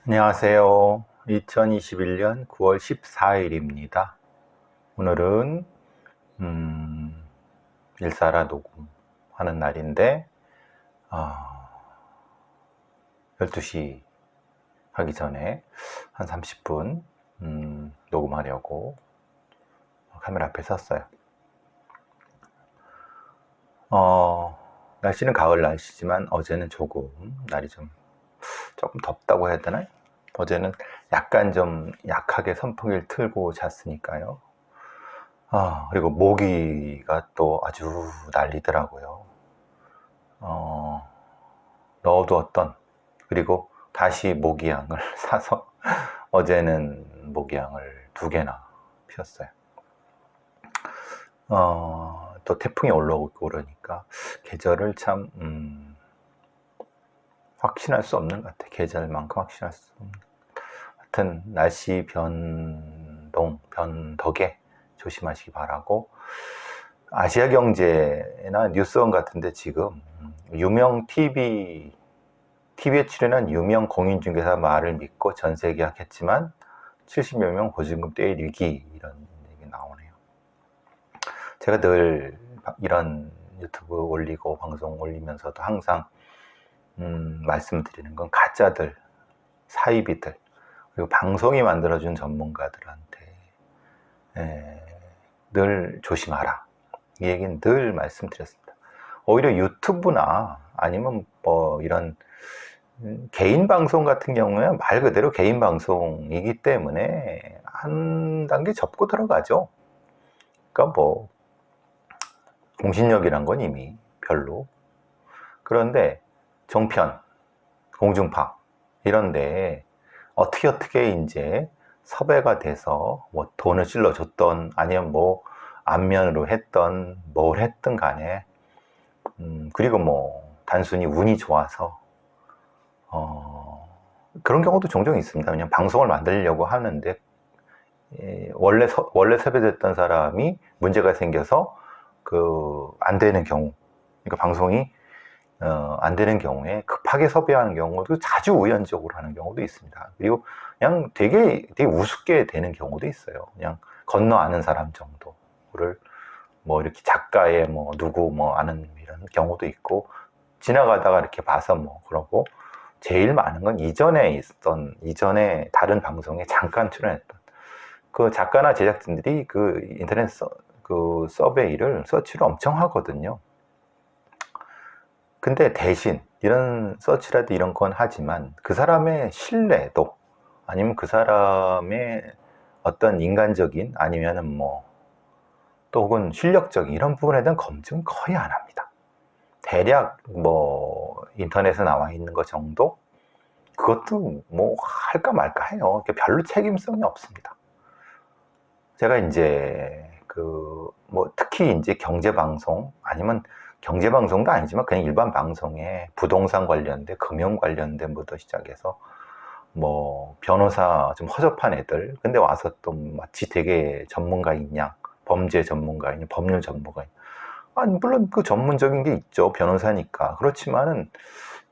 안녕하세요. 2021년 9월 14일입니다. 오늘은 일사라 녹음하는 날인데 12시 하기 전에 한 30분 녹음하려고 카메라 앞에 섰어요. 날씨는 가을 날씨지만 어제는 조금 날이 조금 덥다고 해야 되나요? 어제는 약간 좀 약하게 선풍기를 틀고 잤으니까요. 그리고 모기가 또 아주 난리더라고요. 넣어두었던, 그리고 다시 모기향을 사서 어제는 모기향을 2개나 피웠어요. 또 태풍이 올라오고 그러니까 계절을 참 확신할 수 없는 것 같아요. 계절만큼 확신할 수 없는. 하여튼 날씨 변덕에 조심하시기 바라고, 아시아 경제나 뉴스원 같은데 지금 유명 TV에 출연한 유명 공인중개사 말을 믿고 전세 계약했지만 70여 명 보증금 떼리기, 이런 얘기 나오네요. 제가 늘 이런 유튜브 올리고 방송 올리면서도 항상 말씀드리는 건 가짜들, 사이비들, 그리고 방송이 만들어준 전문가들한테 늘 조심하라, 이 얘기는 늘 말씀드렸습니다. 오히려 유튜브나 아니면 뭐 이런 개인 방송 같은 경우에 말 그대로 개인 방송이기 때문에 한 단계 접고 들어가죠. 그러니까 뭐 공신력이란 건 이미 별로. 그런데 종편, 공중파 이런데 어떻게 이제 섭외가 돼서 뭐 돈을 찔러줬던, 아니면 뭐 안면으로 했던, 뭘 했든 간에 그리고 뭐 단순히 운이 좋아서 그런 경우도 종종 있습니다. 그냥 방송을 만들려고 하는데 원래 섭외됐던 사람이 문제가 생겨서 안 되는 경우, 그러니까 방송이 안 되는 경우에 급하게 섭외하는 경우도 자주 우연적으로 하는 경우도 있습니다. 그리고 그냥 되게 우습게 되는 경우도 있어요. 그냥 건너 아는 사람 정도를 뭐 이렇게 작가의 뭐 누구 뭐 아는 이런 경우도 있고, 지나가다가 이렇게 봐서 뭐 그러고, 제일 많은 건 이전에 다른 방송에 잠깐 출연했던 그 작가나 제작진들이 그 인터넷 서치를 엄청 하거든요. 근데 대신 이런 서치라도 이런 건 하지만 그 사람의 신뢰도, 아니면 그 사람의 어떤 인간적인, 아니면은 뭐 또 혹은 실력적인 이런 부분에 대한 검증은 거의 안 합니다. 대략 뭐 인터넷에 나와 있는 것 정도, 그것도 뭐 할까 말까 해요. 별로 책임성이 없습니다. 제가 이제 뭐 특히 이제 경제방송, 아니면 경제방송도 아니지만 그냥 일반 방송에 부동산 관련된, 금융 관련된 부터 시작해서 뭐 변호사 좀 허접한 애들, 근데 와서 또 마치 되게 전문가인 양, 범죄 전문가인, 법률 전문가인, 아니 물론 그 전문적인 게 있죠, 변호사니까. 그렇지만은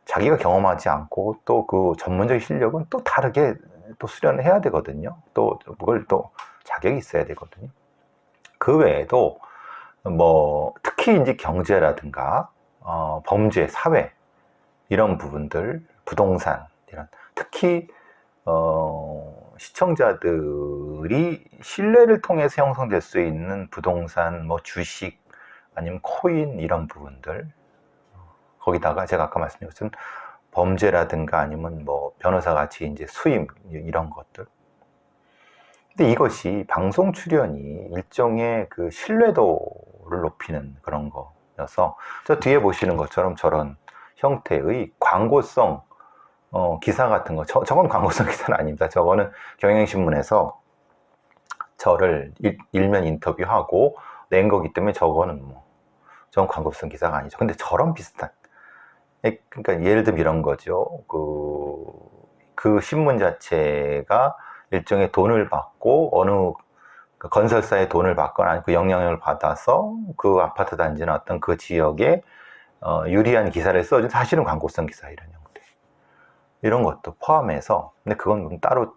자기가 경험하지 않고 또 그 전문적인 실력은 또 다르게 또 수련을 해야 되거든요. 또 그걸 또 자격이 있어야 되거든요. 그 외에도 뭐 특히 이제 경제라든가 범죄, 사회 이런 부분들, 부동산 이런, 특히 시청자들이 신뢰를 통해서 형성될 수 있는 부동산, 뭐 주식, 아니면 코인 이런 부분들, 거기다가 제가 아까 말씀드린 것처럼 범죄라든가 아니면 뭐 변호사 같이 이제 수임 이런 것들. 근데 이것이 방송 출연이 일종의 그 신뢰도를 높이는 그런 거여서, 저 뒤에 보시는 것처럼 저런 형태의 광고성 기사 같은 거, 저건 광고성 기사는 아닙니다. 저거는 경향신문에서 저를 일면 인터뷰하고 낸 거기 때문에 저건 광고성 기사가 아니죠. 근데 저런 비슷한, 그러니까 예를 들면 이런 거죠. 그 신문 자체가 일종의 돈을 받고, 어느 건설사의 돈을 받거나 아니면 그 영향력을 받아서 그 아파트 단지나 어떤 그 지역에 유리한 기사를 써준, 사실은 광고성 기사 이런 형태. 이런 것도 포함해서, 근데 그건 따로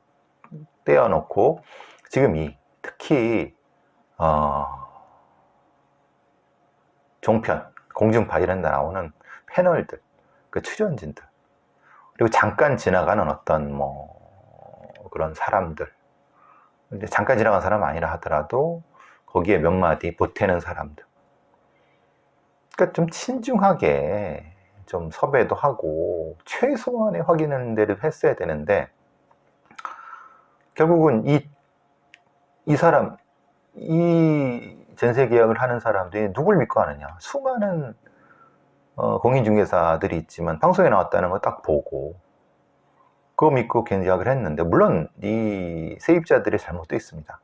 떼어놓고 지금 특히 종편, 공중파 이런 데 나오는 패널들, 그 출연진들, 그리고 잠깐 지나가는 어떤 뭐 그런 사람들, 이제 잠깐 지나간 사람 아니라 하더라도 거기에 몇 마디 보태는 사람들, 그러니까 좀 신중하게 좀 섭외도 하고 최소한의 확인하는 데를 했어야 되는데, 결국은 이 사람, 이 전세 계약을 하는 사람들이 누굴 믿고 하느냐. 수많은 공인중개사들이 있지만 방송에 나왔다는 거 딱 보고 그거 믿고 계약을 했는데, 물론 이 세입자들의 잘못도 있습니다.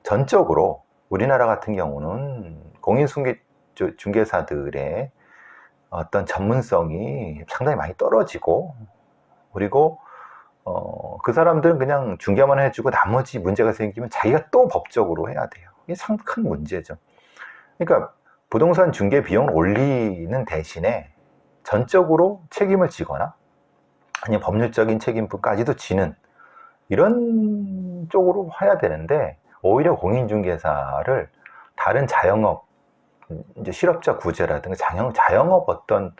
전적으로 우리나라 같은 경우는 공인중개사들의 어떤 전문성이 상당히 많이 떨어지고, 그리고 그 사람들은 그냥 중개만 해주고 나머지 문제가 생기면 자기가 또 법적으로 해야 돼요. 이게 상당히 큰 문제죠. 그러니까 부동산 중개 비용을 올리는 대신에 전적으로 책임을 지거나 아니면 법률적인 책임까지도 지는 이런 쪽으로 해야 되는데, 오히려 공인중개사를 다른 자영업, 이제 실업자 구제라든가 자영업 어떤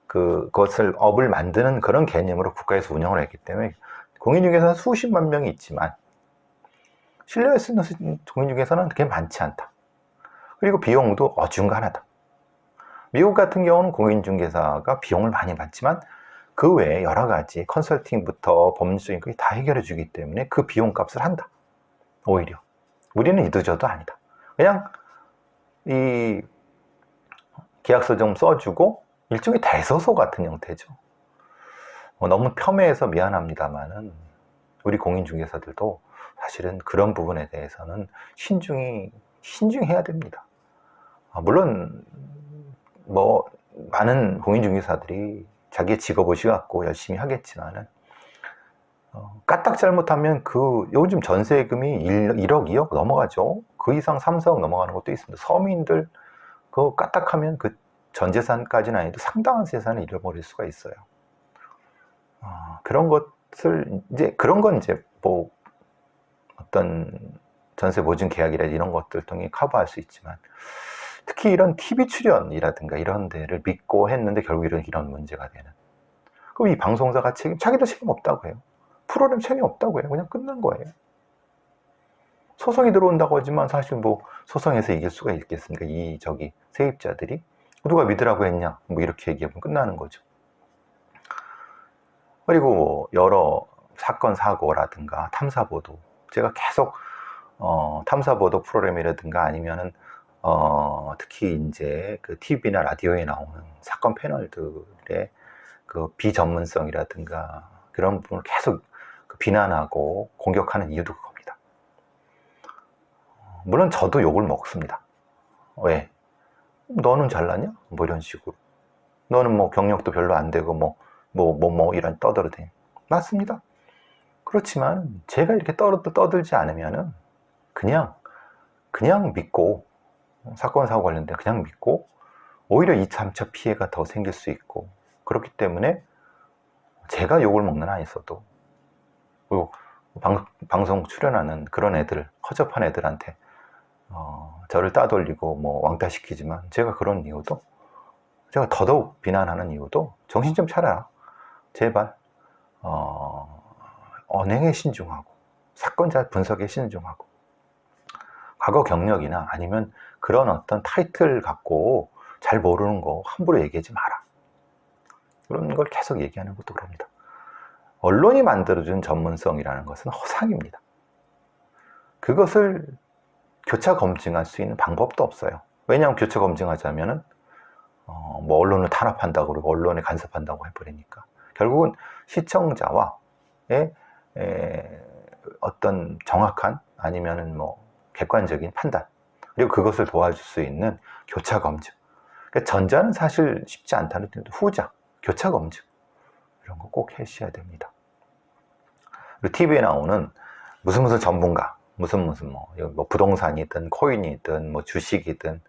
그것을 업을 만드는 그런 개념으로 국가에서 운영을 했기 때문에 공인중개사는 수십만 명이 있지만 신뢰할 수 있는 공인중개사는 그렇게 많지 않다. 그리고 비용도 어중간하다. 미국 같은 경우는 공인중개사가 비용을 많이 받지만 그 외에 여러 가지 컨설팅부터 법률적인 것이 다 해결해 주기 때문에 그 비용값을 한다. 오히려 우리는 이도저도 아니다. 그냥 이 계약서 좀 써주고 일종의 대소소 같은 형태죠. 너무 폄훼해서 미안합니다만은 우리 공인중개사들도 사실은 그런 부분에 대해서는 신중해야 됩니다. 물론 뭐 많은 공인중개사들이 자기의 직업의식 갖고 열심히 하겠지만은 까딱 잘못하면 요즘 전세금이 1억, 2억 넘어가죠. 그 이상 3, 4억 넘어가는 것도 있습니다. 서민들 그거 까딱하면 그 전 재산까지는 아니도 상당한 재산을 잃어버릴 수가 있어요. 그런 것을 그런 건 뭐 어떤 전세 보증 계약이라 이런 것들 통해 커버할 수 있지만, 특히 이런 TV 출연이라든가 이런 데를 믿고 했는데 결국 이런 문제가 되는. 그럼 이 방송사가 자기도 책임 없다고 해요. 프로그램 책임 없다고 해요. 그냥 끝난 거예요. 소송이 들어온다고 하지만 사실 뭐 소송에서 이길 수가 있겠습니까? 세입자들이 누가 믿으라고 했냐? 뭐 이렇게 얘기하면 끝나는 거죠. 그리고 여러 사건 사고라든가 탐사보도, 제가 계속 탐사보도 프로그램이라든가 아니면은 특히 이제 그 TV나 라디오에 나오는 사건 패널들의 그 비전문성이라든가 그런 부분을 계속 비난하고 공격하는 이유도 그겁니다. 물론 저도 욕을 먹습니다. 왜? 너는 잘났냐? 뭐 이런 식으로. 너는 뭐 경력도 별로 안 되고 이런 떠들어대니. 맞습니다. 그렇지만 제가 이렇게 떠들지 않으면은 그냥 믿고, 사건 사고 관련된 그냥 믿고 오히려 2, 3차 피해가 더 생길 수 있고, 그렇기 때문에 제가 욕을 먹는 한 있어도, 그리고 방송 출연하는 그런 애들, 허접한 애들한테 저를 따돌리고 뭐 왕따시키지만, 제가 그런 이유도, 제가 더더욱 비난하는 이유도 정신 좀 차려라. 제발 언행에 신중하고 사건 잘 분석에 신중하고, 과거 경력이나 아니면 그런 어떤 타이틀 갖고 잘 모르는 거 함부로 얘기하지 마라. 그런 걸 계속 얘기하는 것도 그럽니다. 언론이 만들어준 전문성이라는 것은 허상입니다. 그것을 교차 검증할 수 있는 방법도 없어요. 왜냐하면 교차 검증하자면은 뭐 언론을 탄압한다고 그러고 언론에 간섭한다고 해버리니까 결국은 시청자와의 어떤 정확한 아니면은 뭐 객관적인 판단, 그리고 그것을 도와줄 수 있는 교차 검증. 그러니까 전자는 사실 쉽지 않다는 뜻도, 후자, 교차 검증, 이런 거 꼭 하셔야 됩니다. 그리고 TV에 나오는 무슨 전문가, 무슨 뭐 부동산이든 코인이든 뭐 주식이든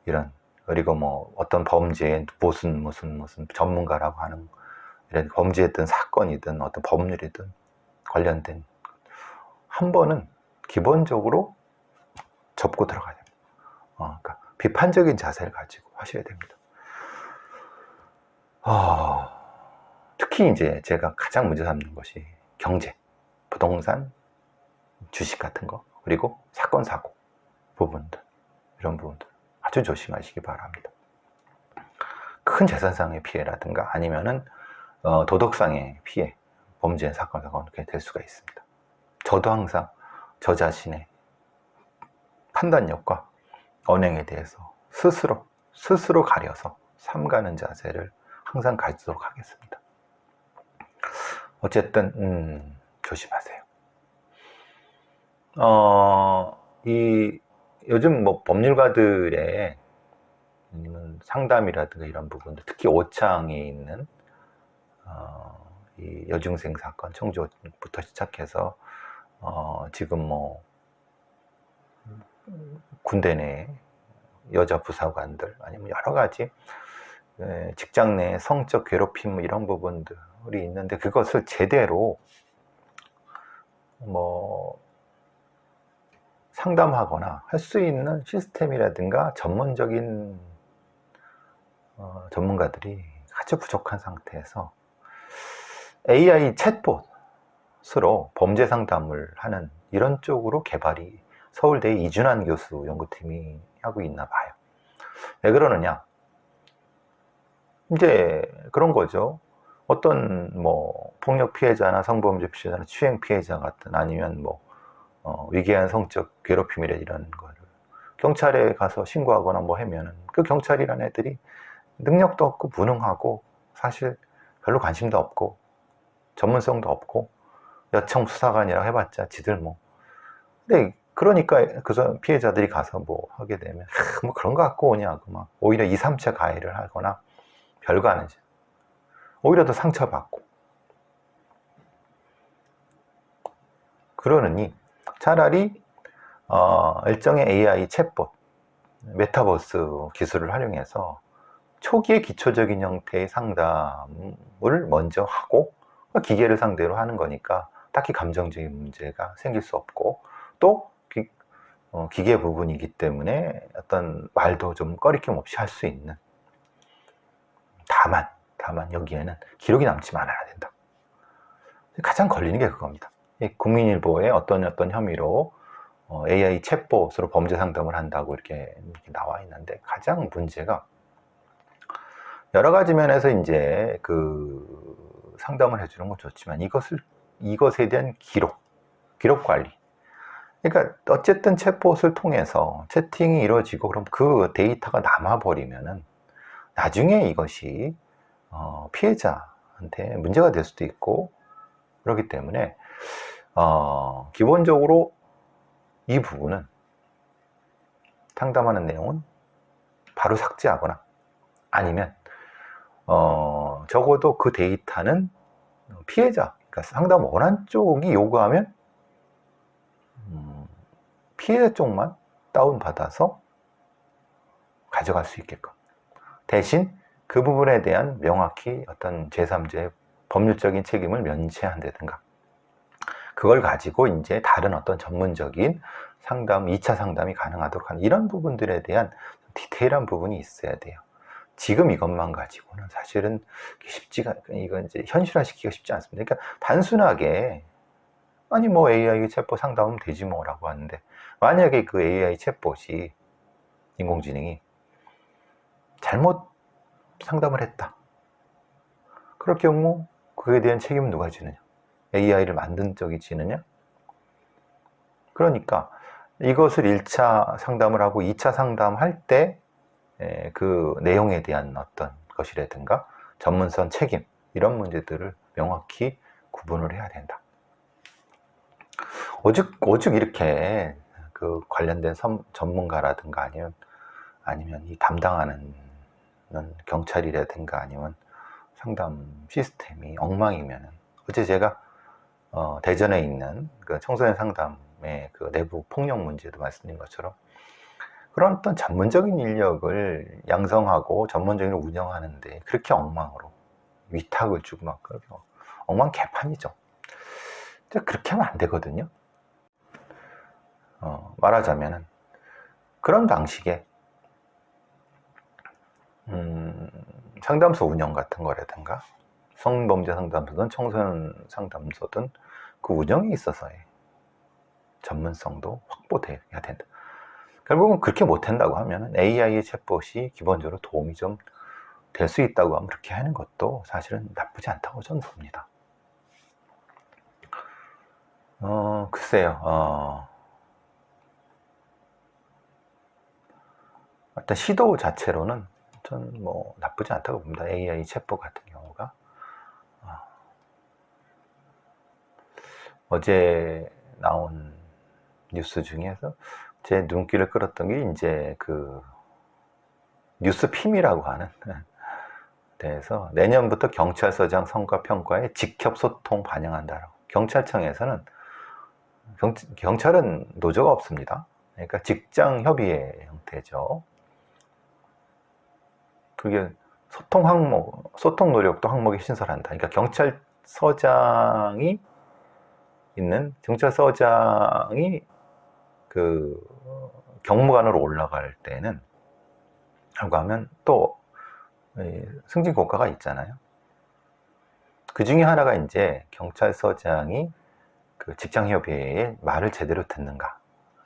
이런, 그리고 뭐 어떤 범죄의 무슨 전문가라고 하는 이런 범죄했던 사건 사건이든 어떤 법률이든 관련된 한 번은 기본적으로 접고 들어가야 됩니다. 그러니까 비판적인 자세를 가지고 하셔야 됩니다. 특히 이제 제가 가장 문제 삼는 것이 경제, 부동산, 주식 같은 거, 그리고 사건, 사고 부분들, 이런 부분들 아주 조심하시기 바랍니다. 큰 재산상의 피해라든가 아니면은 도덕상의 피해, 범죄 사건, 사고가 될 수가 있습니다. 저도 항상 저 자신의 판단력과 언행에 대해서 스스로 가려서 삼가는 자세를 항상 가지도록 하겠습니다. 어쨌든 조심하세요. 요즘 뭐 법률가들의 상담이라든가 이런 부분들, 특히 오창에 있는 이 여중생 사건 청조부터 시작해서 지금 뭐 군대 내 여자 부사관들, 아니면 여러 가지 직장 내 성적 괴롭힘 이런 부분들이 있는데, 그것을 제대로 뭐 상담하거나 할 수 있는 시스템이라든가 전문적인 전문가들이 아주 부족한 상태에서 AI 챗봇으로 범죄 상담을 하는 이런 쪽으로 개발이 서울대 이준환 교수 연구팀이 하고 있나 봐요. 왜 그러느냐? 이제 그런 거죠. 어떤 뭐 폭력 피해자나 성범죄 피해자나 추행 피해자 같은, 아니면 뭐 위계한 성적 괴롭힘이라 이런 거를 경찰에 가서 신고하거나 뭐 하면은 그 경찰이라는 애들이 능력도 없고 무능하고 사실 별로 관심도 없고 전문성도 없고 여청 수사관이라고 해봤자 지들 뭐. 근데 그러니까 그 피해자들이 가서 뭐 하게 되면 뭐 그런 거 갖고 오냐고 막 오히려 2, 3차 가해를 하거나 별거 아니지. 오히려 더 상처받고. 그러느니 차라리 일정의 AI 챗봇, 메타버스 기술을 활용해서 초기의 기초적인 형태의 상담을 먼저 하고, 기계를 상대로 하는 거니까 딱히 감정적인 문제가 생길 수 없고, 또 기계 부분이기 때문에 어떤 말도 좀 꺼리낌 없이 할 수 있는. 다만 여기에는 기록이 남지 말아야 된다. 가장 걸리는 게 그겁니다. 국민일보에 어떤 혐의로 AI 챗봇으로 범죄 상담을 한다고 이렇게 나와 있는데, 가장 문제가 여러 가지 면에서 이제 그 상담을 해주는 건 좋지만 이것에 대한 기록 관리. 그러니까 어쨌든 챗봇을 통해서 채팅이 이루어지고 그럼 그 데이터가 남아버리면은 나중에 이것이 피해자한테 문제가 될 수도 있고 그렇기 때문에 기본적으로 이 부분은 상담하는 내용은 바로 삭제하거나 아니면 적어도 그 데이터는 피해자, 그러니까 상담 원한 쪽이 요구하면 피해자 쪽만 다운받아서 가져갈 수 있게끔, 대신 그 부분에 대한 명확히 어떤 제3자의 법률적인 책임을 면제한다든가, 그걸 가지고 이제 다른 어떤 전문적인 상담, 2차 상담이 가능하도록 하는 이런 부분들에 대한 디테일한 부분이 있어야 돼요. 지금 이것만 가지고는 사실은 이건 이제 현실화시키기가 쉽지 않습니다. 그러니까 단순하게 아니 뭐 AI 챗봇 상담하면 되지 뭐라고 하는데, 만약에 그 AI 챗봇이 인공지능이 잘못 상담을 했다. 그럴 경우 그에 대한 책임은 누가 지느냐? AI를 만든 쪽이 지느냐? 그러니까 이것을 1차 상담을 하고 2차 상담할 때 그 내용에 대한 어떤 것이라든가 전문성 책임, 이런 문제들을 명확히 구분을 해야 된다. 오죽 이렇게 그 관련된 전문가라든가 아니면 이 담당하는 경찰이라든가 아니면 상담 시스템이 엉망이면은, 어제 제가 대전에 있는 그 청소년 상담의 그 내부 폭력 문제도 말씀드린 것처럼 그런 어떤 전문적인 인력을 양성하고 전문적으로 운영하는데 그렇게 엉망으로 위탁을 주고 막 그렇게 엉망개판이죠. 그렇게 하면 안 되거든요. 말하자면은 그런 방식의 상담소 운영 같은 거라든가 성범죄 상담소든 청소년 상담소든 그 운영에 있어서의 전문성도 확보돼야 된다. 결국은 그렇게 못한다고 하면 AI의 챗봇이 기본적으로 도움이 좀 될 수 있다고 하면 그렇게 하는 것도 사실은 나쁘지 않다고 저는 봅니다. 글쎄요. 어떤 시도 자체로는 전 뭐 나쁘지 않다고 봅니다. AI 챗봇 같은 경우가. 어제 나온 뉴스 중에서 제 눈길을 끌었던 게 이제 그 뉴스핌이라고 하는 데에서 내년부터 경찰서장 성과평가에 직접 소통 반영한다라고. 경찰청에서는 경찰은 노조가 없습니다. 그러니까 직장 협의회 형태죠. 그게 소통 항목, 소통 노력도 항목에 신설한다. 그러니까 경찰서장이 그 경무관으로 올라갈 때는 하고 하면 또 승진 국가가 있잖아요. 그 중에 하나가 이제 경찰서장이 그 직장협의회의 말을 제대로 듣는가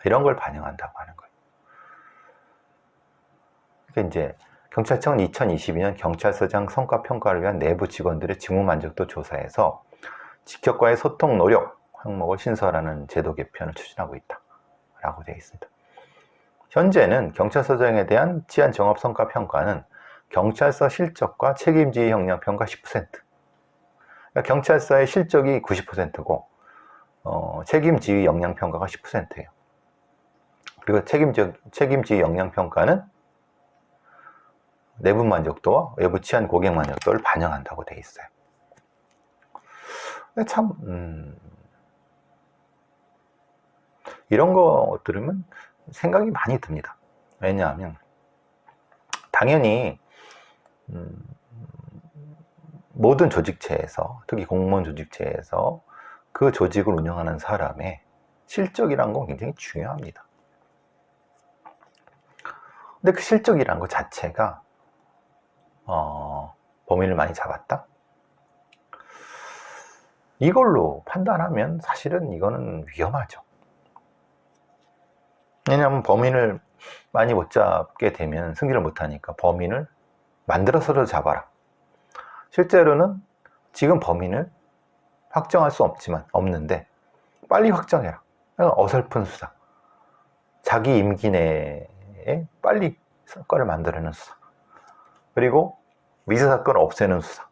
이런 걸 반영한다고 하는 거예요. 그러니까 이제 경찰청은 2022년 경찰서장 성과평가를 위한 내부 직원들의 직무 만족도 조사에서 직격과의 소통 노력 항목을 신설하는 제도 개편을 추진하고 있다 라고 되어 있습니다. 현재는 경찰서장에 대한 치안 정업 성과 평가는 경찰서 실적과 책임지휘 역량 평가 10%. 그러니까 경찰서의 실적이 90%고 책임지휘 역량 평가가 10%예요. 그리고 책임지휘 역량 평가는 내부 만족도와 외부 치안 고객 만족도를 반영한다고 되어 있어요. 참 이런 거 들으면 생각이 많이 듭니다. 왜냐하면 당연히 모든 조직체에서, 특히 공무원 조직체에서 그 조직을 운영하는 사람의 실적이란 건 굉장히 중요합니다. 근데 그 실적이란 것 자체가 범위를 많이 잡았다? 이걸로 판단하면 사실은 이거는 위험하죠. 왜냐하면 범인을 많이 못 잡게 되면 승진을 못하니까 범인을 만들어서라도 잡아라. 실제로는 지금 범인을 확정할 수 없는데 빨리 확정해라. 어설픈 수사. 자기 임기 내에 빨리 사건을 만들어내는 수사. 그리고 미제 사건을 없애는 수사.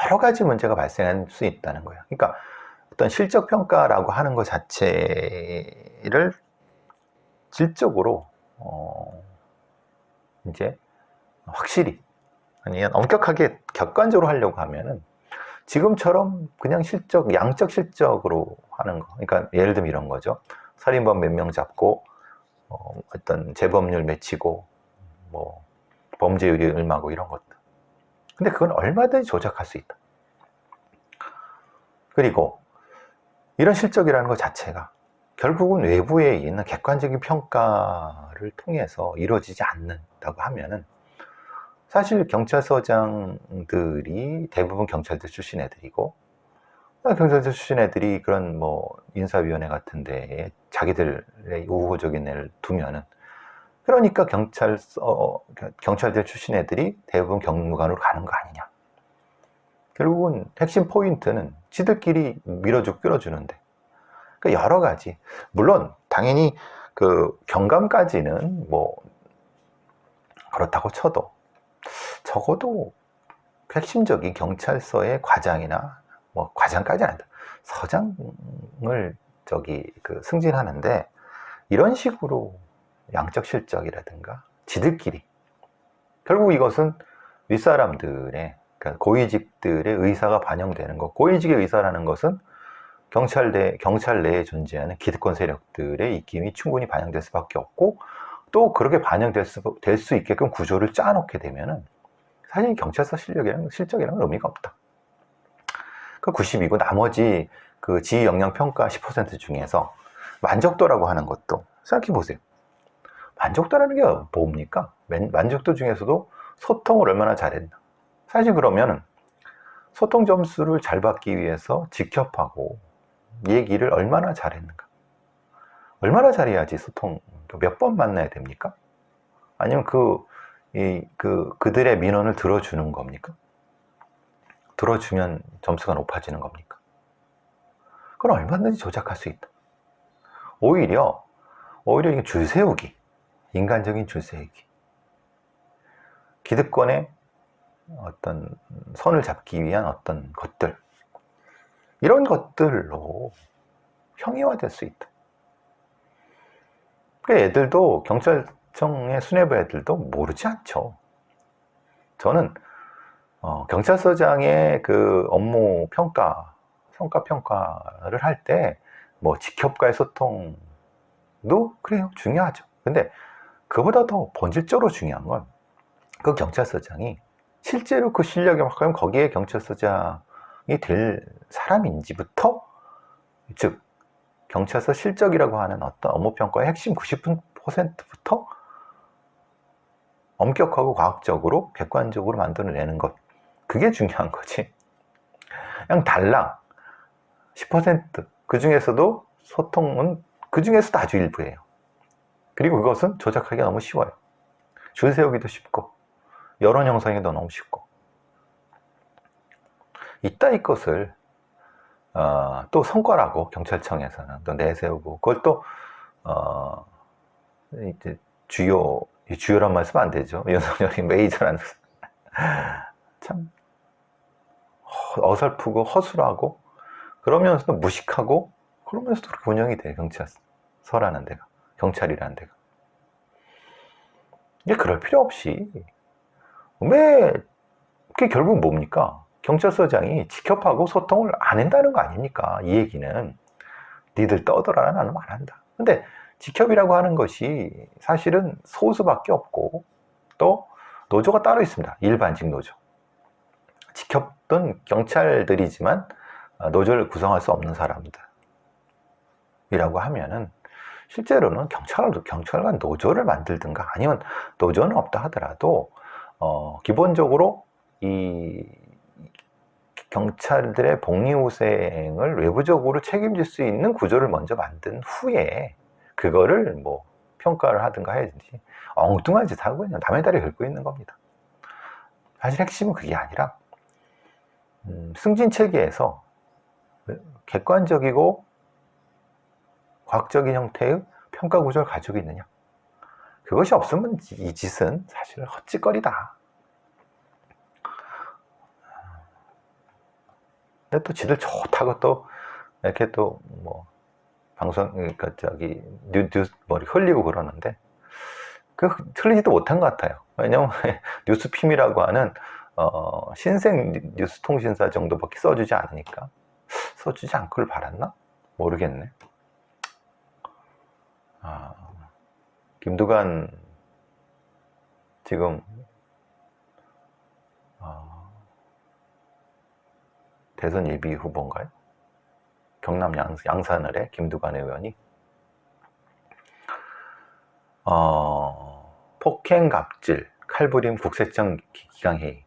여러 가지 문제가 발생할 수 있다는 거예요. 그러니까 어떤 실적 평가라고 하는 것 자체를 질적으로 이제 확실히 아니면 엄격하게 객관적으로 하려고 하면은 지금처럼 그냥 양적 실적으로 하는 거. 그러니까 예를 들면 이런 거죠. 살인범 몇 명 잡고 어떤 재범률 맺히고 뭐 범죄율이 얼마고 이런 것들. 근데 그건 얼마든지 조작할 수 있다. 그리고 이런 실적이라는 것 자체가 결국은 외부에 있는 객관적인 평가를 통해서 이루어지지 않는다고 하면은 사실 경찰서장들이 대부분 경찰대 출신 애들이고 경찰대 출신 애들이 그런 뭐 인사위원회 같은 데에 자기들의 우호적인 애를 두면은 그러니까 경찰대 출신 애들이 대부분 경무관으로 가는 거 아니냐. 결국은 핵심 포인트는 지들끼리 밀어주고 끌어주는데. 그러니까 여러 가지. 물론 당연히 그 경감까지는 뭐 그렇다고 쳐도 적어도 핵심적인 경찰서의 과장이나 뭐 과장까지는 아니다. 서장을 승진하는데 이런 식으로 양적 실적이라든가 지들끼리 결국 이것은 윗사람들의 그러니까 고위직들의 의사가 반영되는 것. 고위직의 의사라는 것은 경찰 내에 존재하는 기득권 세력들의 입김이 충분히 반영될 수밖에 없고 또 그렇게 반영될 수 있게끔 구조를 짜놓게 되면은 사실 경찰서 실적이랑 의미가 없다. 그 90이고 나머지 그 지휘 역량 평가 10% 중에서 만족도라고 하는 것도 생각해 보세요. 만족도라는 게 뭡니까? 만족도 중에서도 소통을 얼마나 잘했나. 사실 그러면 소통 점수를 잘 받기 위해서 직협하고 얘기를 얼마나 잘했는가. 얼마나 잘해야지 소통 몇 번 만나야 됩니까? 아니면 그들의 민원을 들어주는 겁니까? 들어주면 점수가 높아지는 겁니까? 그건 얼마든지 조작할 수 있다. 오히려 이게 줄 세우기, 인간적인 줄 세우기, 기득권의 어떤 선을 잡기 위한 어떤 것들, 이런 것들로 형이화될 수 있다. 그러니까 애들도, 경찰청의 수뇌부 애들도 모르지 않죠. 저는 경찰서장의 그 업무 평가, 성과 평가를 할 때 뭐 직협과의 소통도 그래요, 중요하죠. 근데 그보다 더 본질적으로 중요한 건 그 경찰서장이 실제로 그 실력이 막하면 거기에 경찰서장이 될 사람인지부터, 즉 경찰서 실적이라고 하는 어떤 업무평가의 핵심 90%부터 엄격하고 과학적으로 객관적으로 만들어내는 것, 그게 중요한 거지. 그냥 달랑 10%, 그 중에서도 소통은 그 중에서도 아주 일부예요. 그리고 그것은 조작하기가 너무 쉬워요. 줄 세우기도 쉽고 여론 형성에도 너무 쉽고. 이따위 것을 또 성과라고 경찰청에서는 또 내세우고, 그걸 또 이제 주요란 말씀 안 되죠. 윤석열이 메이저라는 참 어설프고 허술하고, 그러면서도 무식하고, 그러면서도 그렇게 운영이 돼, 경찰서라는 데가, 경찰이라는 데가. 이게 그럴 필요 없이, 왜, 그게 결국 뭡니까? 경찰서장이 직협하고 소통을 안 한다는 거 아닙니까? 이 얘기는 니들 떠들어라, 나는 안 한다. 근데 직협이라고 하는 것이 사실은 소수밖에 없고, 또 노조가 따로 있습니다. 일반직 노조. 직협은 경찰들이지만 노조를 구성할 수 없는 사람들이라고 하면은, 실제로는 경찰관 노조를 만들든가, 아니면 노조는 없다 하더라도 기본적으로 이 경찰들의 복리후생을 외부적으로 책임질 수 있는 구조를 먼저 만든 후에 그거를 뭐 평가를 하든가 해야지, 엉뚱한 짓 하고 그냥 남의 다리 긁고 있는 겁니다. 사실 핵심은 그게 아니라 승진 체계에서 객관적이고 과학적인 형태의 평가 구조를 가지고 있느냐, 그것이 없으면 이 짓은 사실 헛짓거리다. 근데 또 지들 좋다고 또 이렇게 또 뭐 방송, 그러니까 뉴스 머리 흘리고 그러는데, 그 틀리지도 못한 것 같아요. 왜냐면 뉴스핌이라고 하는 신생 뉴스 통신사 정도밖에 써주지 않으니까, 써주지 않길 바랐나? 모르겠네. 김두관 지금 대선 예비 후보인가요? 경남 양산을 해, 김두관 의원이 폭행 갑질 칼부림 국세청 기강회의.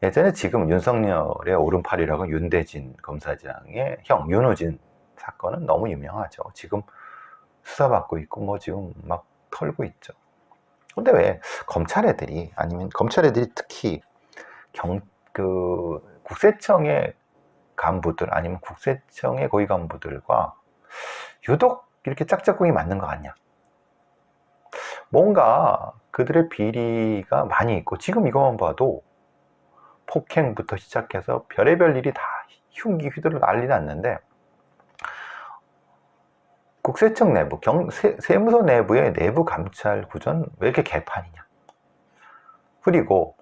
예전에 지금 윤석열의 오른팔이라고 윤대진 검사장의 형 윤우진 사건은 너무 유명하죠. 지금 수사받고 있고 뭐 지금 막 털고 있죠. 근데 왜 검찰 애들이, 아니면 검찰 애들이 특히 국세청의 간부들, 아니면 국세청의 고위 간부들과 유독 이렇게 짝짝꿍이 맞는 것 같냐? 뭔가 그들의 비리가 많이 있고, 지금 이것만 봐도 폭행부터 시작해서 별의별 일이 다 흉기 휘두르 난리 났는데, 국세청 내부, 세무서 내부의 내부 감찰 구조는 왜 이렇게 개판이냐? 그리고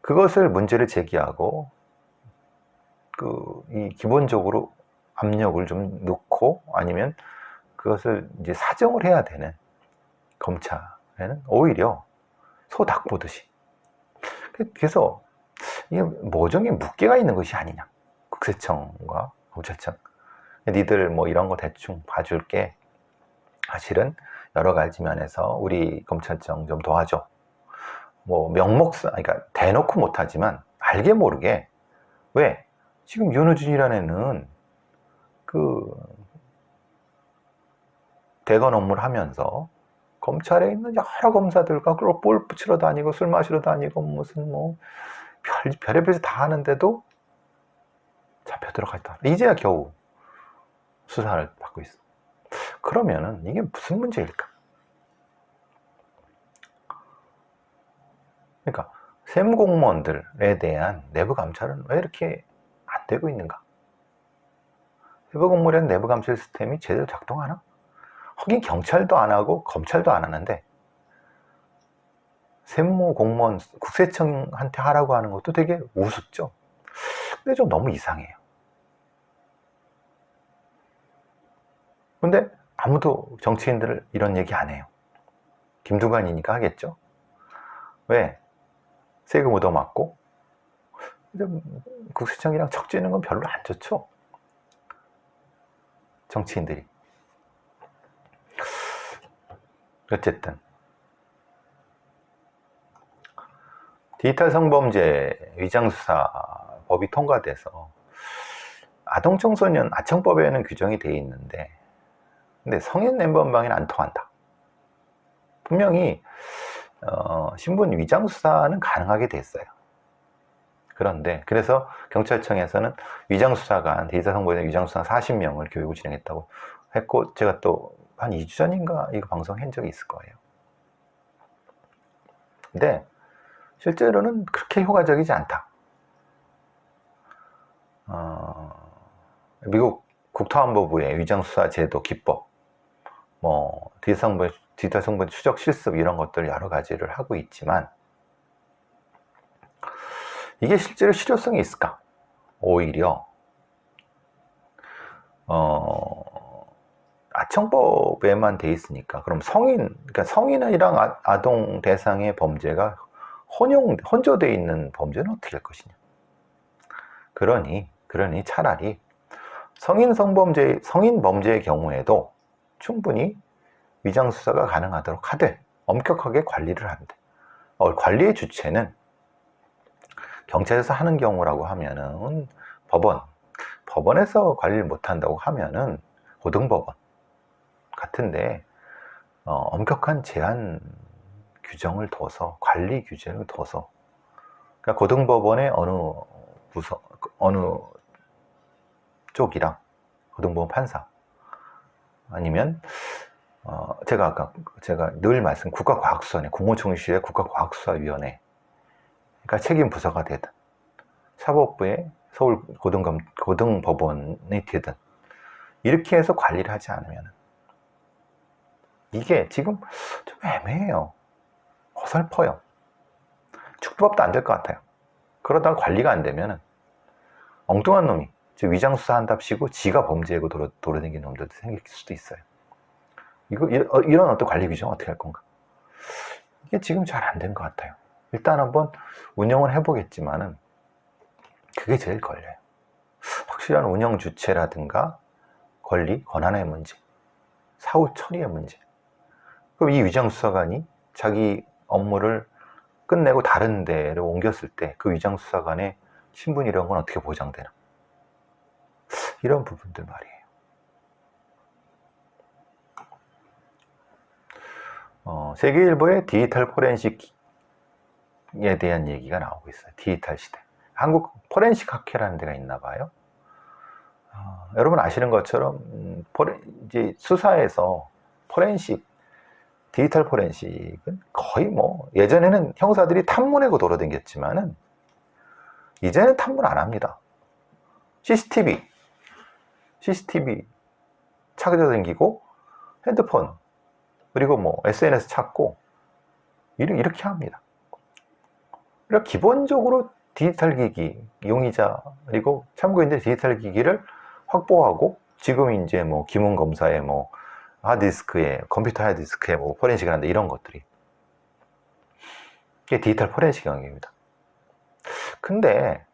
그것을 문제를 제기하고 이 기본적으로 압력을 좀 넣고, 아니면 그것을 이제 사정을 해야 되는 검찰에는 오히려 소 닭 보듯이, 그래서 이게 모종의 묵계가 있는 것이 아니냐, 국세청과 검찰청. 니들 뭐 이런 거 대충 봐줄게. 사실은 여러 가지 면에서 우리 검찰청 좀 도와줘. 뭐 명목상, 그러니까 대놓고 못하지만 알게 모르게, 왜 지금 윤호준이라는 애는 그 대검 업무를 하면서 검찰에 있는 여러 검사들과 볼 붙이러 다니고 술 마시러 다니고 무슨 뭐 별의별 다 하는데도 잡혀 들어가지도 않아. 이제야 겨우 수사를 받고 있어. 그러면은 이게 무슨 문제일까? 그러니까 세무공무원들에 대한 내부 감찰은 왜 이렇게 안 되고 있는가? 세무공무원에 대한 내부 감찰 시스템이 제대로 작동하나? 하긴 경찰도 안 하고 검찰도 안 하는데 세무공무원 국세청한테 하라고 하는 것도 되게 우습죠. 근데 좀 너무 이상해요. 근데 아무도 정치인들 이런 얘기 안 해요. 김두관이니까 하겠죠. 왜? 세금 얻어맞고 국세청이랑 척지는 건 별로 안 좋죠. 정치인들이. 어쨌든 디지털 성범죄 위장수사법이 통과돼서 아동청소년 아청법에는 규정이 되어 있는데, 근데 성인 엠번방에는 안 통한다. 분명히 신분 위장수사는 가능하게 됐어요. 그런데 그래서 경찰청에서는 위장수사관, 디지털 성범죄 위장수사관 40명을 교육을 진행했다고 했고, 제가 또 한 2주 전인가 이거 방송한 적이 있을 거예요. 근데 실제로는 그렇게 효과적이지 않다. 미국 국토안보부의 위장수사 제도 기법, 뭐 디지털 성범죄 추적 실습 이런 것들 여러 가지를 하고 있지만, 이게 실제로 실효성이 있을까? 오히려 아청법에만 돼 있으니까, 그럼 그러니까 성인이랑 아동 대상의 범죄가 혼조되어 있는 범죄는 어떻게 할 것이냐. 그러니 차라리 성인 범죄의 경우에도 충분히 위장수사가 가능하도록 하되 엄격하게 관리를 한대. 관리의 주체는 경찰에서 하는 경우라고 하면은 법원에서 관리를 못한다고 하면은 고등법원 같은데 엄격한 제한 규정을 둬서, 관리 규제를 둬서, 그러니까 고등법원의 어느 쪽이랑 고등법원 판사, 아니면 제가 늘 국가과학수사네, 국무총리실의 국가과학수사위원회, 그러니까 책임 부서가 되든 사법부의 서울 고등법원이 되든 이렇게 해서 관리를 하지 않으면, 이게 지금 좀 애매해요. 어설퍼요. 축법도 안 될 것 같아요. 그러다가 관리가 안 되면 엉뚱한 놈이, 즉 위장수사 한답시고 지가 범죄하고 돌아다니는 놈들도 생길 수도 있어요. 이런 어떤 관리 규정 어떻게 할 건가? 이게 지금 잘 안 된 것 같아요. 일단 한번 운영을 해보겠지만은 그게 제일 걸려요. 확실한 운영 주체라든가 권한의 문제, 사후 처리의 문제. 그럼 이 위장수사관이 자기 업무를 끝내고 다른 데로 옮겼을 때 그 위장수사관의 신분 이런 건 어떻게 보장되나? 이런 부분들 말이에요. 세계일보의 디지털 포렌식에 대한 얘기가 나오고 있어요. 디지털 시대. 한국 포렌식 학회라는 데가 있나 봐요. 여러분 아시는 것처럼 이제 수사에서 디지털 포렌식은 거의 뭐, 예전에는 형사들이 탐문하고 돌아다녔지만은 이제는 탐문 안 합니다. CCTV 찾아다니고 핸드폰, 그리고 뭐 SNS 찾고 이렇게 합니다. 그러니까 기본적으로 디지털 기기 용의자, 그리고 참고인들 디지털 기기를 확보하고, 지금 이제 뭐 기문 검사에 뭐 하드디스크에, 컴퓨터 하드디스크에 뭐 포렌식을 한다, 이런 것들이 이게 디지털 포렌식 영역입니다. 근데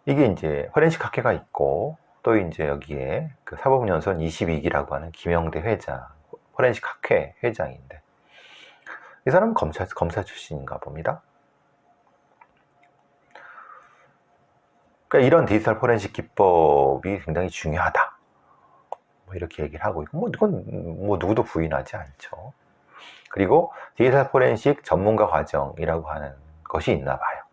이게 이제 포렌식 학회가 있고 또 이제 여기에 그 사법연수원 22기라고 하는 김영대 회장, 포렌식 학회 회장인데 이 사람은 검사 출신인가 봅니다. 그러니까 이런 디지털 포렌식 기법이 굉장히 중요하다. 뭐 이렇게 얘기를 하고 있고, 뭐 이건 뭐 누구도 부인하지 않죠. 그리고 디지털 포렌식 전문가 과정이라고 하는 것이 있나 봐요.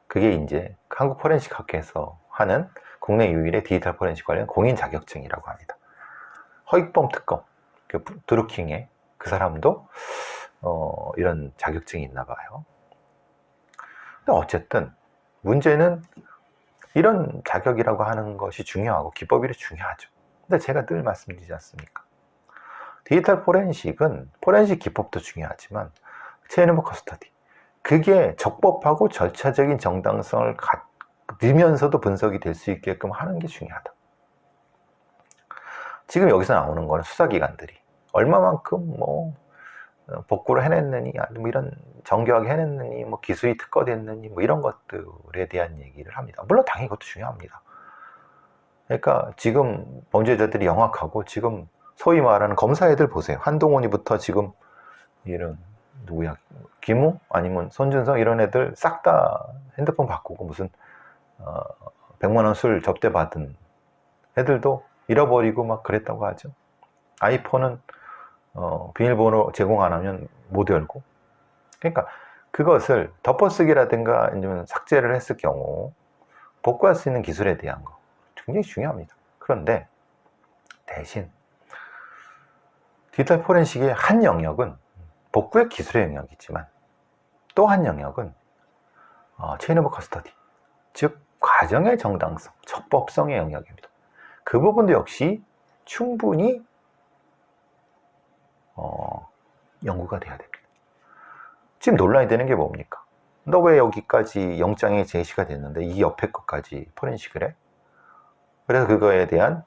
그게 이제 한국 포렌식 학회에서 하는 국내 유일의 디지털 포렌식 관련 공인 자격증이라고 합니다. 허익범 특검, 그 드루킹의 그 사람도 이런 자격증이 있나 봐요. 근데 어쨌든 문제는 이런 자격이라고 하는 것이 중요하고 기법이 중요하죠. 근데 제가 늘 말씀드리지 않습니까? 디지털 포렌식은 포렌식 기법도 중요하지만 체인 오브 커스터디, 그게 적법하고 절차적인 정당성을 갖으면서도 분석이 될 수 있게끔 하는 게 중요하다. 지금 여기서 나오는 거는 수사기관들이 얼마만큼 뭐 복구를 해냈느니, 뭐 이런 정교하게 해냈느니, 뭐 기술이 특화됐느니, 뭐 이런 것들에 대한 얘기를 합니다. 물론 당연히 그것도 중요합니다. 그러니까 지금 범죄자들이 영악하고 지금 소위 말하는 검사 애들 보세요. 한동훈이부터 지금 이런 누구야, 김우 아니면 손준성 이런 애들 싹 다 핸드폰 바꾸고 무슨 100만 원 술 접대 받은 애들도 잃어버리고 막 그랬다고 하죠. 아이폰은 비밀번호 제공 안 하면 못 열고. 그러니까 그것을 덮어쓰기라든가 아니면 삭제를 했을 경우 복구할 수 있는 기술에 대한 거 굉장히 중요합니다. 그런데 대신 디지털 포렌식의 한 영역은 복구의 기술의 영역이지만 또 한 영역은 체인 오브 커스터디, 즉 과정의 정당성, 적법성의 영역입니다. 그 부분도 역시 충분히 연구가 돼야 됩니다. 지금 논란이 되는 게 뭡니까? 너 왜 여기까지 영장이 제시가 됐는데 이 옆에 것까지 포렌식을 해? 그래서 그거에 대한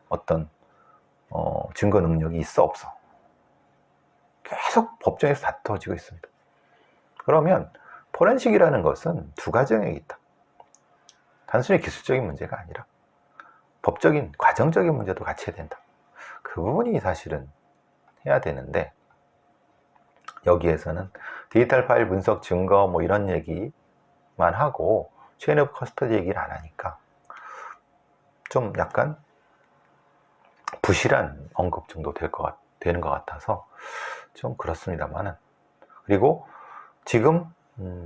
어떤 증거 능력이 있어 없어? 계속 법정에서 다퉈지고 있습니다. 그러면 포렌식이라는 것은 두 가지 영역이 있다. 단순히 기술적인 문제가 아니라 법적인, 과정적인 문제도 같이 해야 된다. 그 부분이 사실은 해야 되는데 여기에서는 디지털 파일 분석 증거 뭐 이런 얘기만 하고 체인 오브 커스터디 얘기를 안 하니까 좀 약간 부실한 언급 정도 되는 것 같아서 좀 그렇습니다만은, 그리고 지금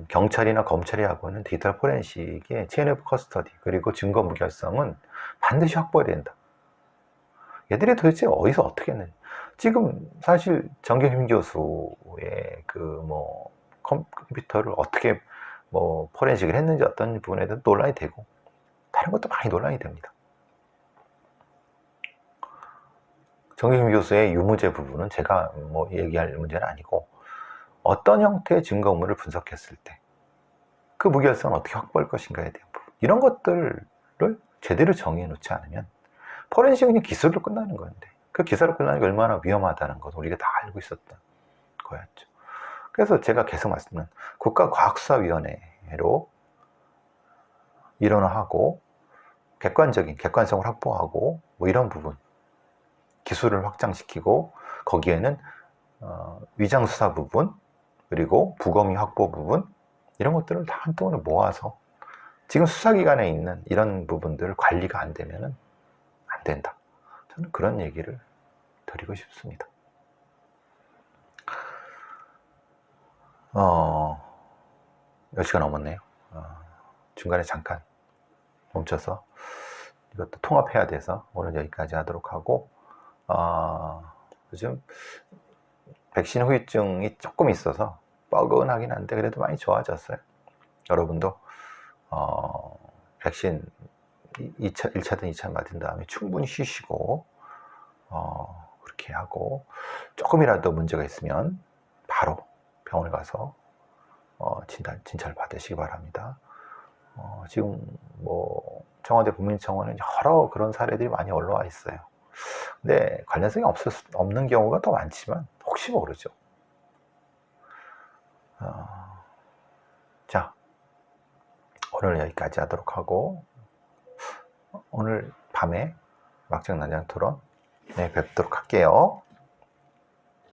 경찰이나 검찰이 하고 있는 디지털 포렌식의 체인 오브 커스터디 그리고 증거 무결성은 반드시 확보해야 된다. 얘들이 도대체 어디서 어떻게 했느냐. 지금 사실 정경심 교수의 그 뭐 컴퓨터를 어떻게 뭐 포렌식을 했는지 어떤 부분에 대해서 논란이 되고 다른 것도 많이 논란이 됩니다. 정경심 교수의 유무죄 부분은 제가 뭐 얘기할 문제는 아니고 어떤 형태의 증거물을 분석했을 때 그 무결성을 어떻게 확보할 것인가에 대한 부분, 이런 것들을 제대로 정의해 놓지 않으면 포렌식은 그냥 기술로 끝나는 건데 그 기술로 끝나는 게 얼마나 위험하다는 것을 우리가 다 알고 있었던 거였죠. 그래서 제가 계속 말씀드린 국가과학수사위원회로 일원화하고 객관성을 확보하고 뭐 이런 부분 기술을 확장시키고 거기에는 위장수사 부분 그리고 부검의 확보 부분 이런 것들을 다 한꺼번에 모아서 지금 수사기관에 있는 이런 부분들 관리가 안 되면은 안 된다. 저는 그런 얘기를 드리고 싶습니다. 몇 시간 넘었네요. 중간에 잠깐 멈춰서 이것도 통합해야 돼서 오늘 여기까지 하도록 하고, 요즘 백신 후유증이 조금 있어서 뻐근하긴 한데 그래도 많이 좋아졌어요. 여러분도 백신 1차든 2차 맞은 다음에 충분히 쉬시고 그렇게 하고 조금이라도 문제가 있으면 바로 병원에 가서 진찰 받으시기 바랍니다. 지금 뭐 청와대 국민청원에 여러 그런 사례들이 많이 올라와 있어요. 근데 관련성이 없는 경우가 더 많지만 혹시 모르죠. 자, 오늘 여기까지 하도록 하고 오늘 밤에 막장난장 토론 네, 뵙도록 할게요.